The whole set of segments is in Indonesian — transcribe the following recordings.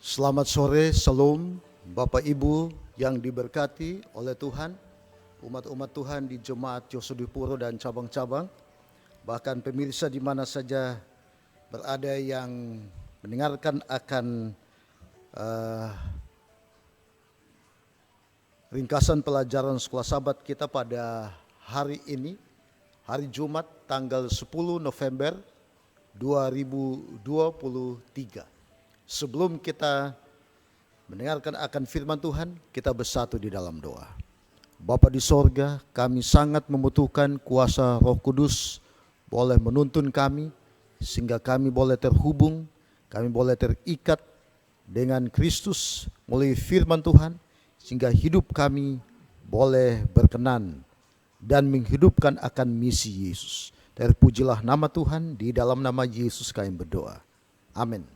Selamat sore, Shalom, Bapak Ibu yang diberkati oleh Tuhan, umat-umat Tuhan di Jemaat Yosudipuro dan cabang-cabang, bahkan pemirsa di mana saja berada yang mendengarkan akan ringkasan pelajaran sekolah Sabat kita pada hari ini, hari Jumat tanggal 10 November 2023. Sebelum kita mendengarkan akan firman Tuhan, kita bersatu di dalam doa. Bapa di sorga, kami sangat membutuhkan kuasa Roh Kudus boleh menuntun kami, sehingga kami boleh terhubung, kami boleh terikat dengan Kristus melalui firman Tuhan, sehingga hidup kami boleh berkenan dan menghidupkan akan misi Yesus. Terpujilah nama Tuhan, di dalam nama Yesus kami berdoa. Amin.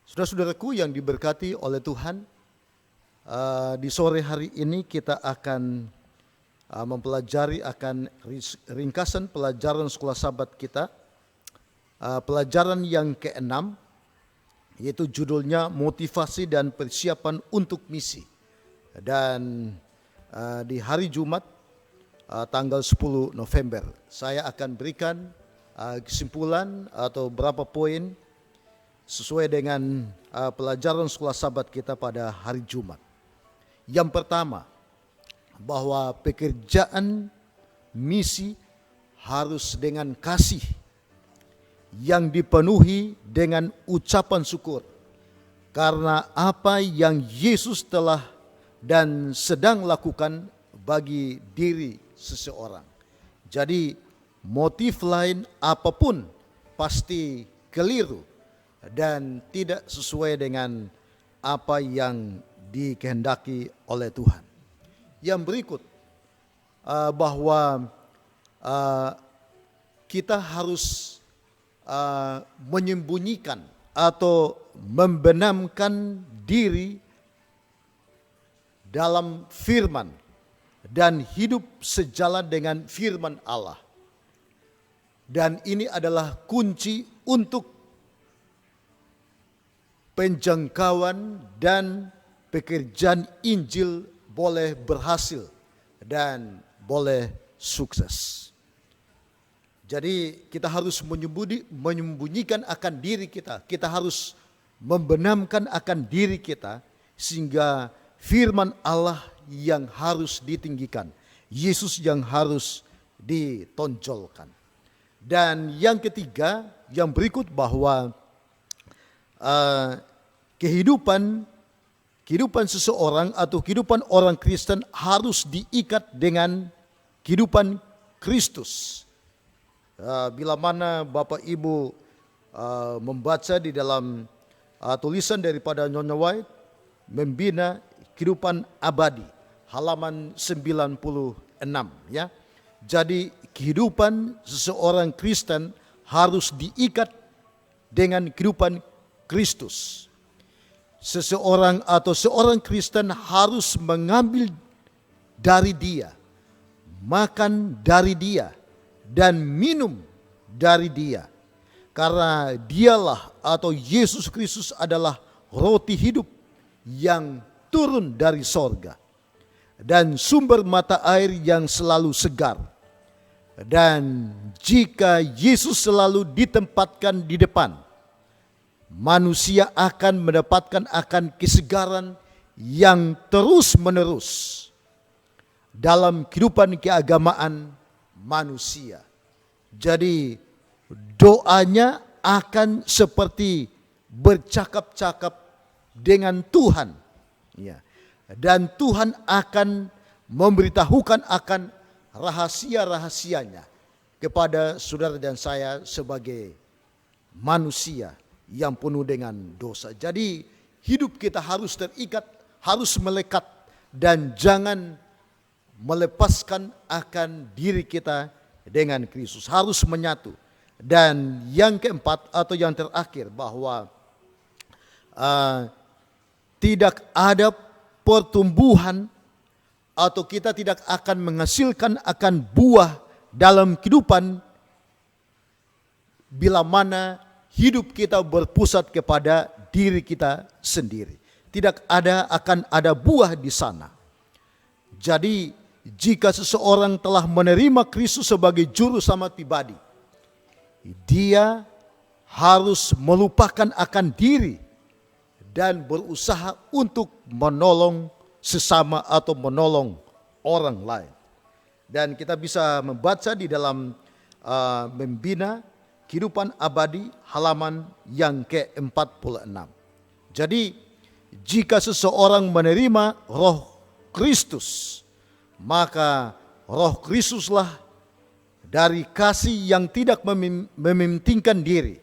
Saudara-saudaraku yang diberkati oleh Tuhan, di sore hari ini kita akan mempelajari akan ringkasan pelajaran sekolah Sabat kita, pelajaran yang ke-6, yaitu judulnya motivasi dan persiapan untuk misi. Dan di hari Jumat tanggal 10 November saya akan berikan kesimpulan atau beberapa poin sesuai dengan pelajaran sekolah Sabat kita pada hari Jumat. Yang pertama, bahwa pekerjaan misi harus dengan kasih yang dipenuhi dengan ucapan syukur karena apa yang Yesus telah dan sedang lakukan bagi diri seseorang. Jadi motif lain apapun pasti keliru dan tidak sesuai dengan apa yang dikehendaki oleh Tuhan. Yang berikut, bahwa kita harus menyembunyikan atau membenamkan diri dalam firman dan hidup sejalan dengan firman Allah. Dan ini adalah kunci untuk penjangkauan dan pekerjaan Injil boleh berhasil dan boleh sukses. Jadi kita harus menyembunyikan akan diri kita. Kita harus membenamkan akan diri kita sehingga firman Allah yang harus ditinggikan, Yesus yang harus ditonjolkan. Dan yang ketiga, yang berikut, bahwa kehidupan seseorang atau kehidupan orang Kristen harus diikat dengan kehidupan Kristus. Bila mana Bapak Ibu membaca di dalam tulisan daripada Nyonya White, Membina Kehidupan Abadi, halaman 96, ya. Jadi kehidupan seseorang Kristen harus diikat dengan kehidupan Kristus. Seseorang atau seorang Kristen harus mengambil dari Dia, makan dari Dia, dan minum dari Dia. Karena Dialah atau Yesus Kristus adalah roti hidup yang turun dari sorga dan sumber mata air yang selalu segar. Dan jika Yesus selalu ditempatkan di depan, manusia akan mendapatkan akan kesegaran yang terus menerus dalam kehidupan keagamaan manusia. Jadi doanya akan seperti bercakap-cakap dengan Tuhan, ya. Dan Tuhan akan memberitahukan akan rahasia-rahasianya kepada saudara dan saya sebagai manusia yang penuh dengan dosa. Jadi hidup kita harus terikat, harus melekat, dan jangan melepaskan akan diri kita dengan Kristus. Harus menyatu. Dan yang keempat atau yang terakhir, bahwa tidak ada pertumbuhan atau kita tidak akan menghasilkan akan buah dalam kehidupan bila mana hidup kita berpusat kepada diri kita sendiri. Tidak akan ada buah di sana. Jadi jika seseorang telah menerima Kristus sebagai juru selamat pribadi, dia harus melupakan akan diri dan berusaha untuk menolong sesama atau menolong orang lain. Dan kita bisa membaca di dalam Membina Kehidupan Abadi halaman yang ke-46. Jadi jika seseorang menerima Roh Kristus, maka Roh Kristuslah dari kasih yang tidak mementingkan diri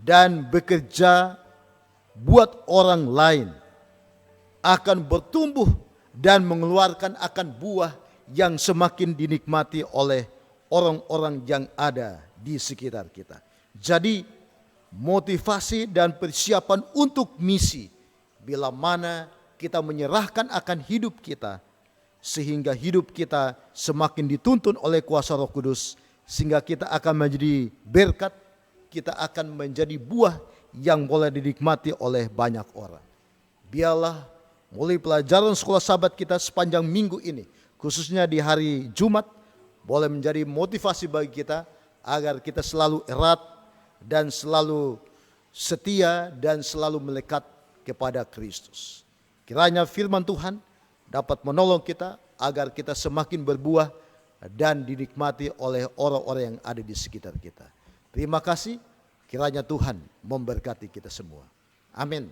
dan bekerja buat orang lain akan bertumbuh dan mengeluarkan akan buah yang semakin dinikmati oleh orang-orang yang ada di sekitar kita. Jadi motivasi dan persiapan untuk misi bila mana kita menyerahkan akan hidup kita, sehingga hidup kita semakin dituntun oleh kuasa Roh Kudus, sehingga kita akan menjadi berkat, kita akan menjadi buah yang boleh dinikmati oleh banyak orang. Biarlah mulai pelajaran sekolah sahabat kita sepanjang minggu ini, khususnya di hari Jumat, boleh menjadi motivasi bagi kita agar kita selalu erat dan selalu setia dan selalu melekat kepada Kristus. Kiranya firman Tuhan dapat menolong kita agar kita semakin berbuah dan dinikmati oleh orang-orang yang ada di sekitar kita. Terima kasih, kiranya Tuhan memberkati kita semua. Amin.